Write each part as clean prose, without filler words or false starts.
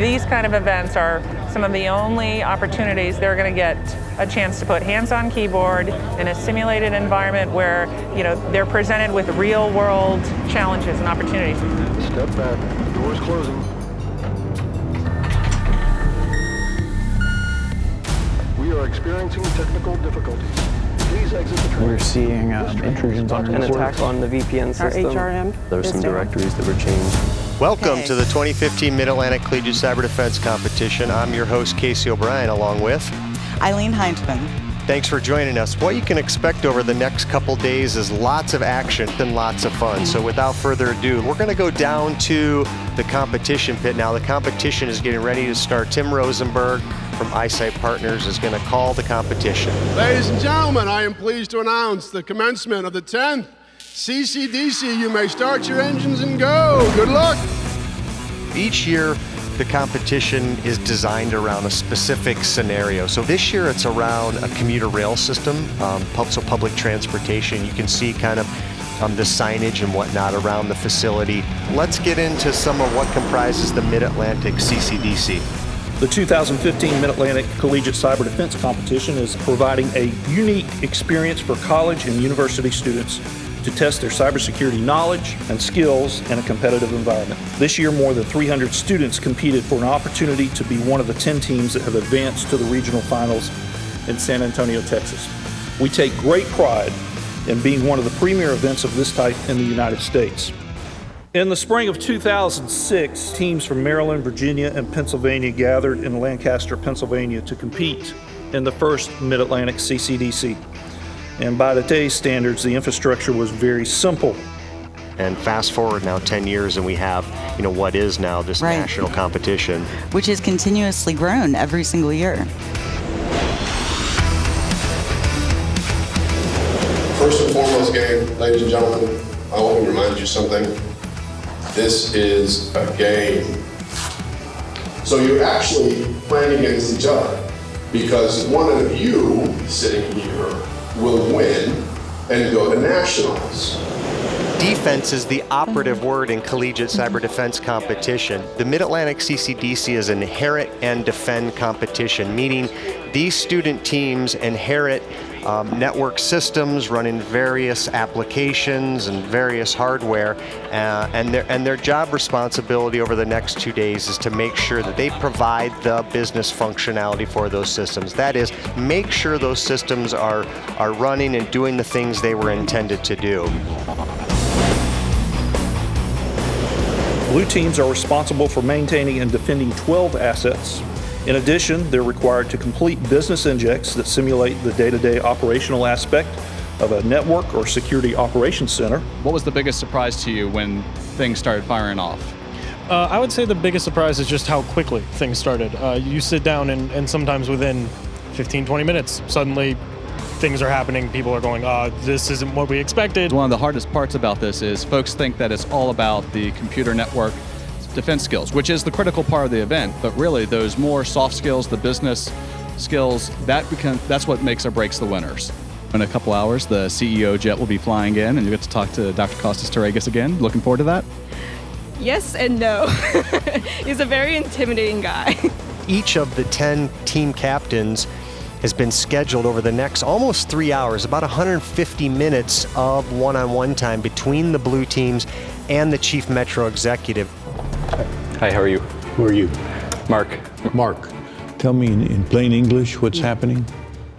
These kind of events are some of the only opportunities they're going to get a chance to put hands on keyboard in a simulated environment where, they're presented with real world challenges and opportunities. Step back, doors closing. We are experiencing technical difficulties. Please exit the train. We're seeing intrusions on an attack on the VPN system. Our HRM. There's some directories that were changed. Welcome to the 2015 Mid-Atlantic Collegiate Cyber Defense Competition. I'm your host, Casey O'Brien, along with Eileen Heinzman. Thanks for joining us. What you can expect over the next couple days is lots of action and lots of fun. So without further ado, we're going to go down to the competition pit now. The competition is getting ready to start. Tim Rosenberg from Eyesight Partners is going to call the competition. Ladies and gentlemen, I am pleased to announce the commencement of the 10th CCDC. You may start your engines and go. Good luck. Each year, the competition is designed around a specific scenario. So this year it's around a commuter rail system, so public transportation. You can see kind of the signage and whatnot around the facility. Let's get into some of what comprises the Mid-Atlantic CCDC. The 2015 Mid-Atlantic Collegiate Cyber Defense Competition is providing a unique experience for college and university students to test their cybersecurity knowledge and skills in a competitive environment. This year, more than 300 students competed for an opportunity to be one of the 10 teams that have advanced to the regional finals in San Antonio, Texas. We take great pride in being one of the premier events of this type in the United States. In the spring of 2006, teams from Maryland, Virginia, and Pennsylvania gathered in Lancaster, Pennsylvania to compete in the first Mid-Atlantic CCDC. And by today's standards, the infrastructure was very simple. And fast forward now 10 years and we have, what is now this national competition. Which has continuously grown every single year. First and foremost, gang, ladies and gentlemen, I want to remind you something. This is a game. So you're actually playing against each other because one of you sitting here will win and go to nationals. Defense is the operative word in collegiate cyber defense competition. The Mid-Atlantic CCDC is an inherit and defend competition, meaning these student teams inherit network systems running various applications and various hardware, and their job responsibility over the next 2 days is to make sure that they provide the business functionality for those systems. That is, make sure those systems are running and doing the things they were intended to do. Blue teams are responsible for maintaining and defending 12 assets. In addition, they're required to complete business injects that simulate the day-to-day operational aspect of a network or security operations center. What was the biggest surprise to you when things started firing off? I would say the biggest surprise is just how quickly things started. You sit down and sometimes within 15, 20 minutes, suddenly things are happening. People are going, this isn't what we expected. One of the hardest parts about this is folks think that it's all about the computer network defense skills, which is the critical part of the event, but really those more soft skills, the business skills, that's what makes or breaks the winners. In a couple hours, the CEO jet will be flying in, and you get to talk to Dr. Costas Terregas again. Looking forward to that? Yes and no. He's a very intimidating guy. Each of the 10 team captains has been scheduled over the next almost 3 hours, about 150 minutes of one-on-one time between the blue teams and the chief metro executive. Hi, how are you? Who are you? Mark. Mark. Tell me in plain English what's happening.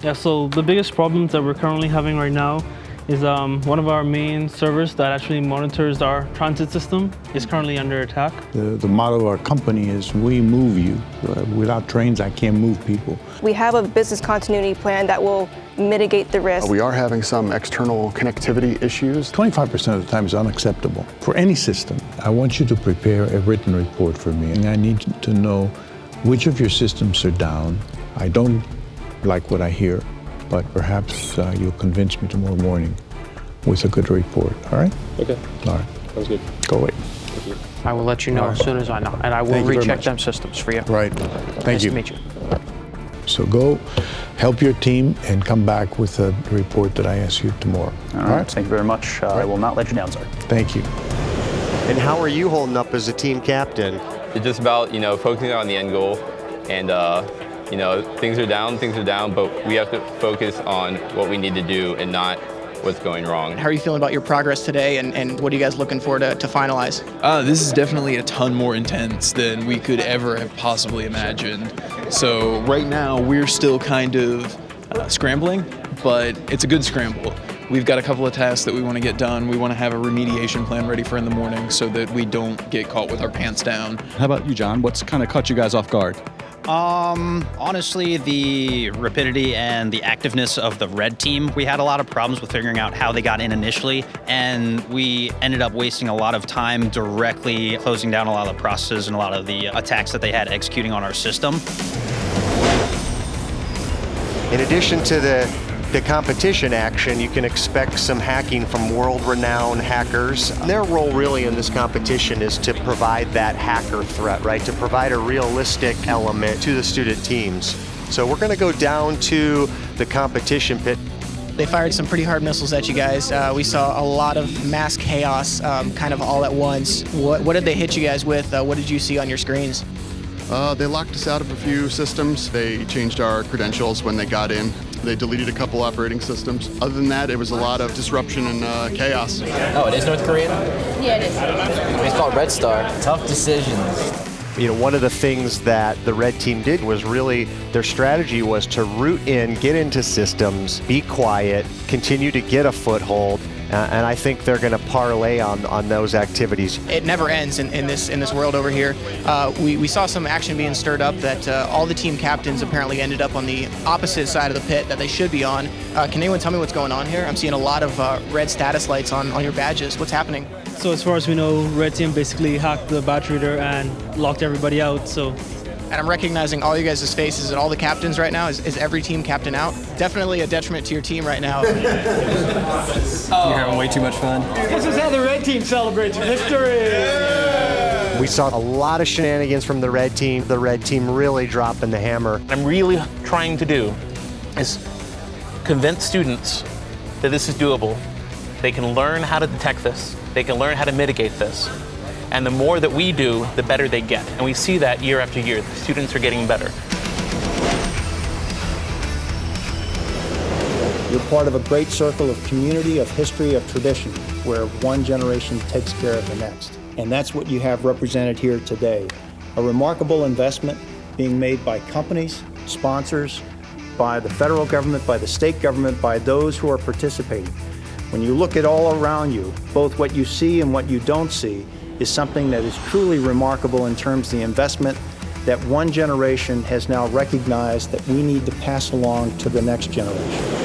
Yeah, so the biggest problems that we're currently having right now is one of our main servers that actually monitors our transit system is currently under attack. The motto of our company is we move you. Without trains, I can't move people. We have a business continuity plan that will mitigate the risk. We are having some external connectivity issues. 25% of the time is unacceptable. For any system, I want you to prepare a written report for me. And I need to know which of your systems are down. I don't like what I hear, but perhaps you'll convince me tomorrow morning with a good report, all right? Okay. All right. Sounds good. Go away. Thank you. I will let you know as soon as I know, and I will recheck them systems for you. Right. Thank you. Nice to meet you. So go help your team and come back with a report that I ask you tomorrow. All right. Thank you very much. I will not let you down, sir. Thank you. And how are you holding up as a team captain? It's just about, focusing on the end goal, and things are down, but we have to focus on what we need to do and not what's going wrong. How are you feeling about your progress today, and what are you guys looking for to finalize? This is definitely a ton more intense than we could ever have possibly imagined. So right now we're still kind of scrambling, but it's a good scramble. We've got a couple of tasks that we want to get done. We want to have a remediation plan ready for in the morning so that we don't get caught with our pants down. How about you, John? What's kind of caught you guys off guard? Honestly, the rapidity and the activeness of the red team. We had a lot of problems with figuring out how they got in initially, and we ended up wasting a lot of time directly closing down a lot of the processes and a lot of the attacks that they had executing on our system. In addition to the competition action, you can expect some hacking from world-renowned hackers. Their role really in this competition is to provide that hacker threat, right? To provide a realistic element to the student teams. So we're gonna go down to the competition pit. They fired some pretty hard missiles at you guys. We saw a lot of mass chaos kind of all at once. What did they hit you guys with? What did you see on your screens? They locked us out of a few systems. They changed our credentials when they got in. They deleted a couple operating systems. Other than that, it was a lot of disruption and chaos. Oh, it is North Korean? Yeah, it is. It's called Red Star. Tough decisions. One of the things that the red team did was really, their strategy was to root in, get into systems, be quiet, continue to get a foothold, and I think they're going to parlay on those activities. It never ends in this world over here. We saw some action being stirred up that all the team captains apparently ended up on the opposite side of the pit that they should be on. Can anyone tell me what's going on here? I'm seeing a lot of red status lights on your badges. What's happening? So as far as we know, Red Team basically hacked the batch reader and locked everybody out. And I'm recognizing all you guys' faces and all the captains right now. Is every team captain out? Definitely a detriment to your team right now. You're having way too much fun. This is how the Red Team celebrates victory. We saw a lot of shenanigans from the red team. The red team really dropping the hammer. What I'm really trying to do is convince students that this is doable. They can learn how to detect this. They can learn how to mitigate this. And the more that we do, the better they get. And we see that year after year. The students are getting better. You're part of a great circle of community, of history, of tradition, where one generation takes care of the next. And that's what you have represented here today. A remarkable investment being made by companies, sponsors, by the federal government, by the state government, by those who are participating. When you look at all around you, both what you see and what you don't see is something that is truly remarkable in terms of the investment that one generation has now recognized that we need to pass along to the next generation.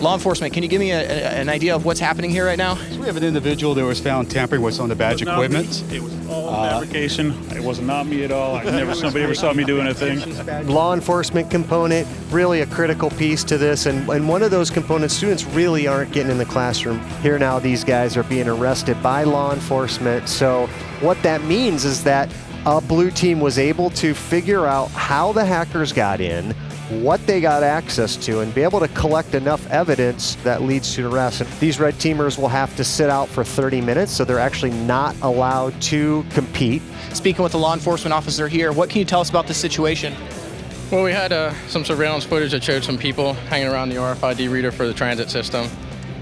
Law enforcement, can you give me an idea of what's happening here right now? So we have an individual that was found tampering with some of the badge equipment. It was all fabrication. It was not me at all. Somebody ever saw me do anything. Law enforcement component, really a critical piece to this, and one of those components, students really aren't getting in the classroom. Here now these guys are being arrested by law enforcement, so what that means is that a blue team was able to figure out how the hackers got in, what they got access to, and be able to collect enough evidence that leads to an arrest. And these red teamers will have to sit out for 30 minutes, so they're actually not allowed to compete. Speaking with the law enforcement officer here, what can you tell us about this situation? Well, we had some surveillance footage that showed some people hanging around the RFID reader for the transit system.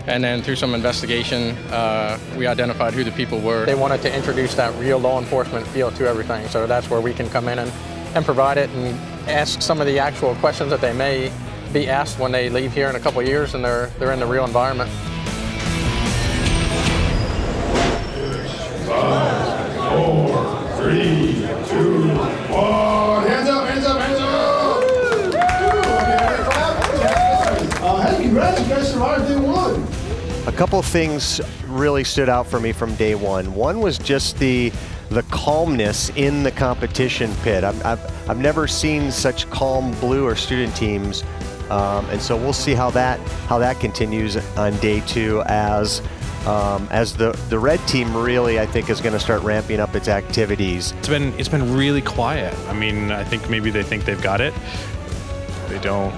And then through some investigation, we identified who the people were. They wanted to introduce that real law enforcement feel to everything, so that's where we can come in and provide it and ask some of the actual questions that they may be asked when they leave here in a couple of years and they're in the real environment. 5, 4, 3, 2, 1. Hands up, hands up, hands up! Hey, congrats, you guys survived day one. A couple things really stood out for me from day one. One was just the calmness in the competition pit. I've never seen such calm blue or student teams, and so we'll see how that continues on day two as the red team really, I think, is going to start ramping up its activities. It's been really quiet. I mean, I think maybe they think they've got it. They don't.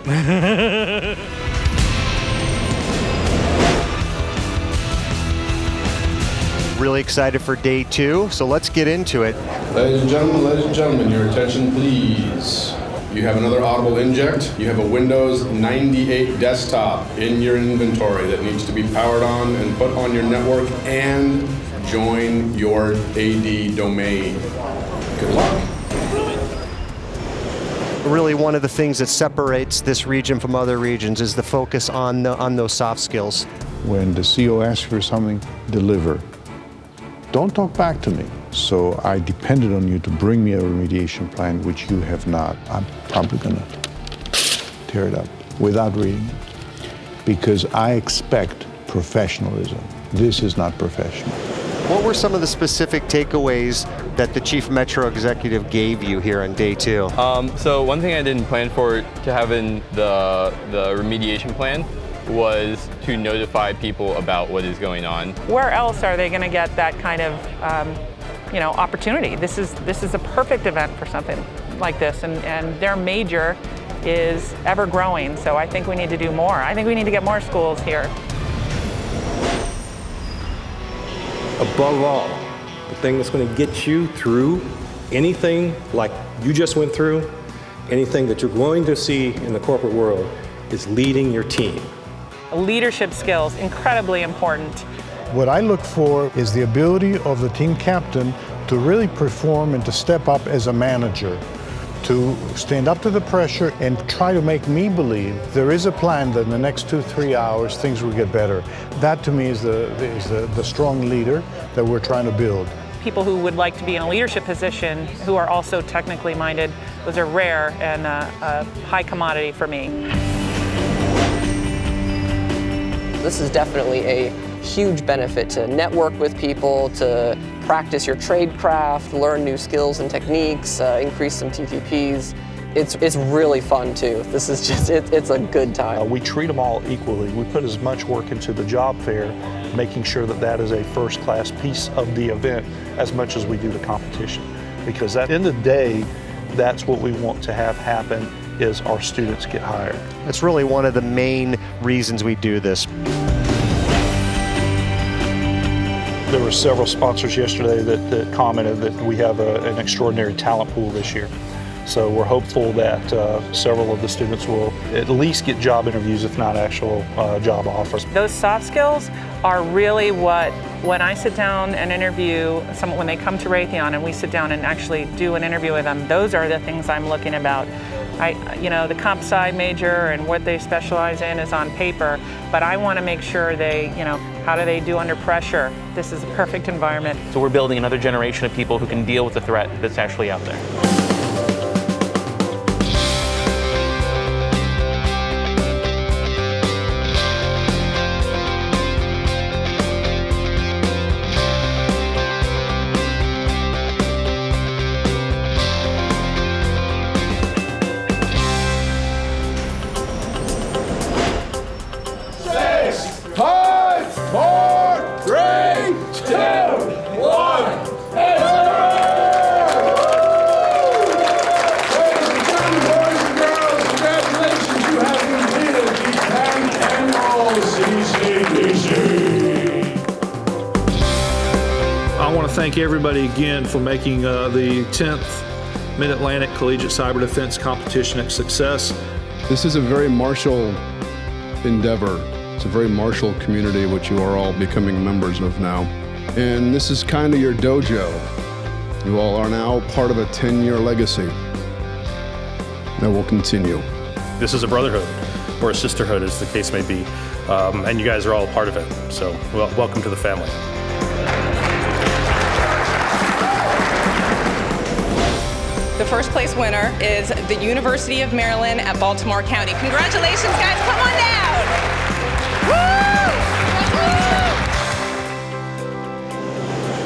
Really excited for day 2, so let's get into it. Ladies and gentlemen, your attention please. You have another audible inject. You have a Windows 98 desktop in your inventory that needs to be powered on and put on your network and join your AD domain. Good luck. Really, one of the things that separates this region from other regions is the focus on those soft skills. When the CO asks for something, deliver. Don't talk back to me. So I depended on you to bring me a remediation plan, which you have not. I'm probably gonna tear it up without reading it, because I expect professionalism. This is not professional. What were some of the specific takeaways that the Chief Metro Executive gave you here on day 2? So one thing I didn't plan for to have in the remediation plan was to notify people about what is going on. Where else are they going to get that kind of opportunity? This is a perfect event for something like this, and their major is ever growing, so I think we need to do more. I think we need to get more schools here. Above all, the thing that's going to get you through anything like you just went through, anything that you're going to see in the corporate world, is leading your team. Leadership skills, incredibly important. What I look for is the ability of the team captain to really perform and to step up as a manager, to stand up to the pressure and try to make me believe there is a plan that in the next 2-3 hours things will get better. That to me is the strong leader that we're trying to build. People who would like to be in a leadership position who are also technically minded, those are rare and a high commodity for me. This is definitely a huge benefit to network with people, to practice your trade craft, learn new skills and techniques, increase some TTPs. It's really fun too. This is just, it's a good time. We treat them all equally. We put as much work into the job fair, making sure that that is a first-class piece of the event as much as we do the competition. Because at the end of the day, that's what we want to have happen, is our students get hired. That's really one of the main reasons we do this. There were several sponsors yesterday that commented that we have an extraordinary talent pool this year. So we're hopeful that several of the students will at least get job interviews, if not actual job offers. Those soft skills are really what, when I sit down and interview someone, when they come to Raytheon and we sit down and actually do an interview with them, those are the things I'm looking about. The comp sci major and what they specialize in is on paper, but I want to make sure they, how do they do under pressure? This is a perfect environment. So we're building another generation of people who can deal with the threat that's actually out there. Thank everybody again for making the 10th Mid-Atlantic Collegiate Cyber Defense Competition a success. This is a very martial endeavor. It's a very martial community, which you are all becoming members of now. And this is kind of your dojo. You all are now part of a 10-year legacy that will continue. This is a brotherhood, or a sisterhood as the case may be, and you guys are all a part of it. So welcome to the family. The first place winner is the University of Maryland at Baltimore County. Congratulations, guys, come on down.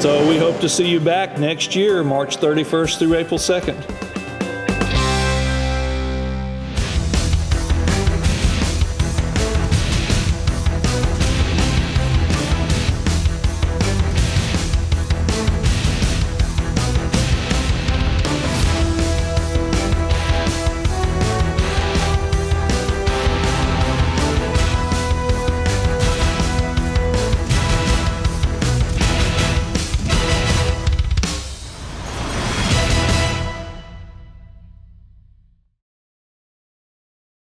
So we hope to see you back next year, March 31st through April 2nd.